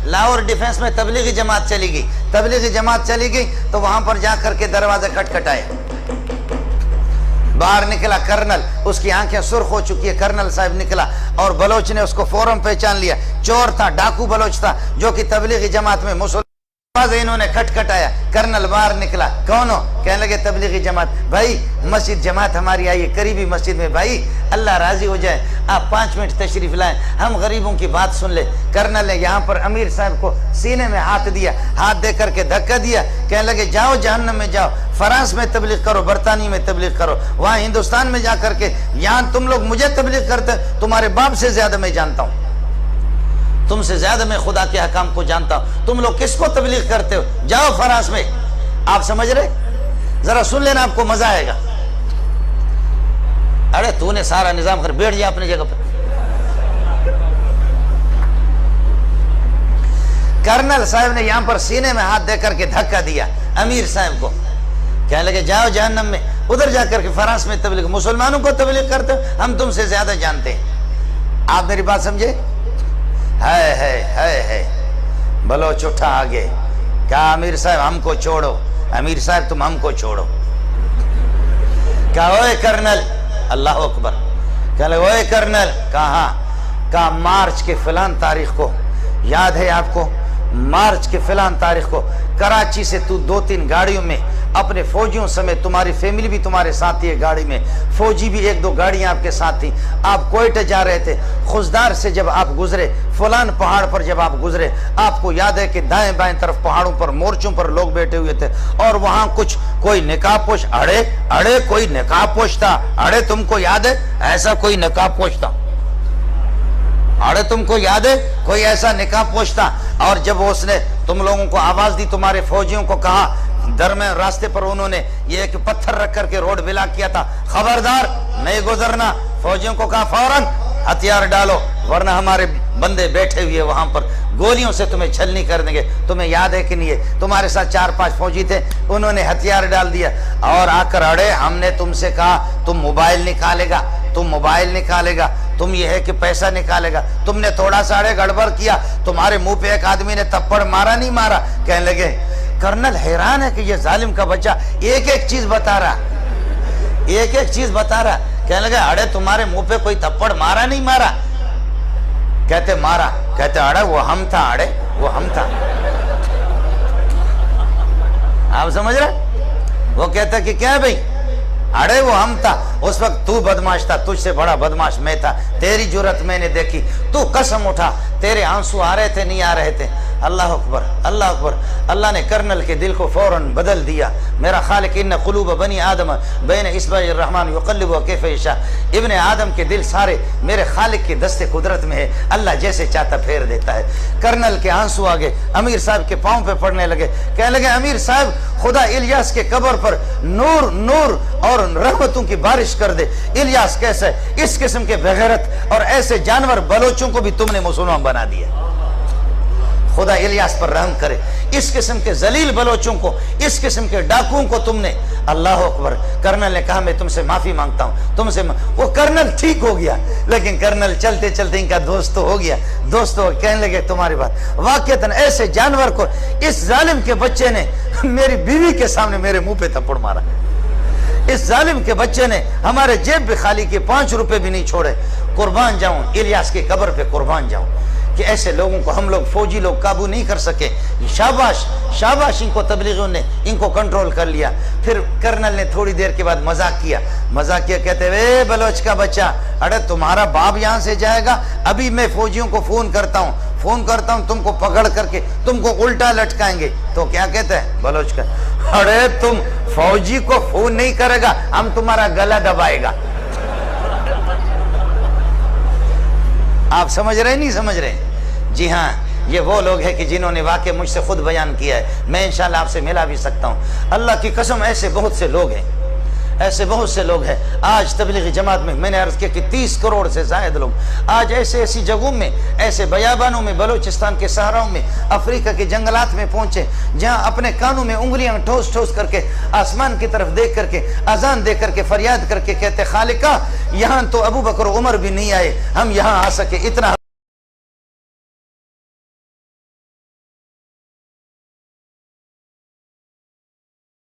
Lahore defence میں تبلیغی جماعت چلی گئی، تبلیغی جماعت چلی گئی تو وہاں پر جا کر کے دروازے کھٹکھٹائے، باہر نکلا کرنل، اس کی آنکھیں سرخ ہو چکی ہے، کرنل صاحب نکلا اور بلوچ نے اس کو فوراً پہچان لیا، چور تھا، ڈاکو بلوچ تھا جو کہ تبلیغی جماعت میں مسلمان، انہوں نے کھٹکھٹایا، کرنل باہر نکلا، کون ہو؟ کہنے لگے تبلیغی جماعت، بھائی مسجد جماعت ہماری آئی ہے قریبی مسجد میں، بھائی اللہ راضی ہو جائے آپ 5 منٹ تشریف لائیں، ہم غریبوں کی بات سن لے۔ کرنل نے یہاں پر امیر صاحب کو سینے میں ہاتھ دیا، ہاتھ دے کر کے دھکا دیا، کہنے لگے جاؤ جہنم میں جاؤ، فرانس میں تبلیغ کرو، برطانیہ میں تبلیغ کرو، وہاں ہندوستان میں جا کر کے، یہاں تم لوگ مجھے تبلیغ کرتے، تمہارے باپ سے زیادہ میں جانتا ہوں، تم سے زیادہ میں خدا کے حکام کو جانتا ہوں، تم لوگ کس کو تبلیغ کرتے ہو؟ جاؤ فرانس میں۔ آپ سمجھ رہے؟ ذرا سن لینا، آپ کو مزہ آئے گا۔ ارے تو نے سارا نظام کر، بیٹھ جا اپنی جگہ پر۔ کرنل صاحب نے یہاں پر سینے میں ہاتھ دے کر کے دھکا دیا امیر صاحب کو، کہنے لگے جاؤ جہنم میں، ادھر جا کر کے فرانس میں تبلیغ، مسلمانوں کو تبلیغ کرتے ہو، ہم تم سے زیادہ جانتے ہیں۔ آپ میری بات سمجھے؟ ہے بلوچ اٹھا آگے، کہا امیر صاحب ہم کو چھوڑو، امیر صاحب تم ہم کو چھوڑو۔ کہا اوے کرنل، اللہ اکبر، کہا اوے کرنل، کہا مارچ کے فلان تاریخ کو، یاد ہے آپ کو؟ مارچ کے فلان تاریخ کو کراچی سے تو 2-3 گاڑیوں میں اپنے فوجیوں سمیت، تمہاری فیملی بھی تمہارے ساتھ ہی ہے گاڑی میں، فوجی بھی 1-2 گاڑیاں آپ کے ساتھ تھیں، آپ کوئٹہ جا رہے تھے، خزدار سے جب آپ گزرے، فلان پہاڑ پر جب آپ گزرے، آپ کو یاد ہے کہ دائیں بائیں طرف پہاڑوں پر مورچوں پر لوگ بیٹھے ہوئے تھے، اور وہاں کوئی نقاب پوش، اڑے کوئی نقاب پوش تھا، اڑے تم کو یاد ہے ایسا کوئی نقاب پوش تھا؟ اڑے تم کو یاد ہے کوئی ایسا نقاب پوش تھا؟ اور جب اس نے تم لوگوں کو آواز دی، تمہارے فوجیوں کو کہا، درمیان راستے پر انہوں نے یہ ایک پتھر رکھ کر کے روڈ بلاک کیا تھا، خبردار نہیں گزرنا، فوجیوں کو کہا فوراً ہتھیار ڈالو ورنہ ہمارے بندے بیٹھے ہوئے وہاں پر گولیوں سے تمہیں چھلنی کر دیں گے۔ تمہیں یاد ہے کہ نہیں ہے؟ تمہارے ساتھ 4-5 فوجی تھے، انہوں نے ہتھیار ڈال دیا اور آ کر اڑے، ہم نے تم سے کہا تم موبائل نکالے گا، تم یہ ہے کہ پیسہ نکالے گا، تم نے تھوڑا سا اڑے گڑبڑ کیا، تمہارے منہ پہ ایک آدمی نے تھپڑ مارا نہیں مارا؟ کہنے لگے کرنل حیران ہے کہ یہ ظالم کا بچہ ایک چیز بتا رہا، کہنے لگے اڑے تمہارے منہ پہ کوئی تھپڑ مارا نہیں مارا؟ کہتے مارا، کہتے اڑے وہ ہم تھا، آپ سمجھ رہے؟ وہ کہتا کہ کیا بھئی، اڑے وہ ہم تھا، اس وقت تو بدماش تھا، تجھ سے بڑا بدماش میں تھا، تیری جرت میں نے دیکھی، تو قسم اٹھا، تیرے آنسو آ رہے تھے نہیں آ رہے تھے؟ اللہ اکبر، اللہ اکبر۔ اللہ نے کرنل کے دل کو فوراً بدل دیا۔ میرا خالق ان قلوب بنی آدم بین اصبع الرحمن یقلبها کیف یشاء، ابن آدم کے دل سارے میرے خالق کے دست قدرت میں ہے، اللہ جیسے چاہتا پھیر دیتا ہے۔ کرنل کے آنسو آگے امیر صاحب کے پاؤں پہ پڑنے لگے، کہنے لگے امیر صاحب خدا الیاس کے قبر پر نور اور رحمتوں کی بارش کر دے۔ الیاس کیسے؟ اس قسم کے بغیرت اور ایسے جانور بلوچوں کو بھی تم نے مسلمان بنا دیا، خدا الیاس پر رحم کرے۔ اس قسم کے ذلیل بلوچوں کو، اس قسم کے ڈاکوؤں کو تم نے، اللہ اکبر۔ کرنل نے کہا میں تم سے معافی مانگتا ہوں، وہ کرنل ٹھیک ہو گیا، لیکن کرنل چلتے چلتے ان کا دوست تو ہو گیا، کہنے لگے تمہاری بات واقعتاً ایسے جانور کو اس ظالم کے بچے نے میری بیوی کے سامنے میرے منہ پہ تھپڑ مارا، اس ظالم کے بچے نے ہمارے جیب بھی خالی کی 5 روپے بھی نہیں چھوڑے۔ قربان جاؤں الیاس کے قبر پہ، قربان جاؤں کہ ایسے لوگوں کو ہم لوگ فوجی لوگ قابو نہیں کر سکے۔ شاباش ان کو تبلیغیوں نے ان کو کنٹرول کر لیا۔ پھر کرنل نے تھوڑی دیر کے بعد مذاق کیا، کہتے اے بلوچ کا بچہ، اڑے تمہارا باپ یہاں سے جائے گا، ابھی میں فوجیوں کو فون کرتا ہوں تم کو پکڑ کر کے تم کو الٹا لٹکائیں گے۔ تو کیا کہتے ہیں بلوچ کا، اڑے تم فوجی کو فون نہیں کرے گا، ہم تمہارا گلا دبائے گا۔ آپ سمجھ رہے نہیں سمجھ رہے؟ جی ہاں، یہ وہ لوگ ہیں کہ جنہوں نے واقع مجھ سے خود بیان کیا ہے، میں انشاءاللہ آپ سے ملا بھی سکتا ہوں۔ اللہ کی قسم ایسے بہت سے لوگ ہیں آج تبلیغی جماعت میں نے عرض کیا کہ 30 کروڑ سے زائد لوگ آج ایسی جگہوں میں، ایسے بیابانوں میں، بلوچستان کے صحراؤں میں، افریقہ کے جنگلات میں پہنچے، جہاں اپنے کانوں میں انگلیاں ٹھوس کر کے آسمان کی طرف دیکھ کر کے اذان دے کر کے فریاد کر کے کہتے خالقہ یہاں تو ابو بکر و عمر بھی نہیں آئے، ہم یہاں آ سکے، اتنا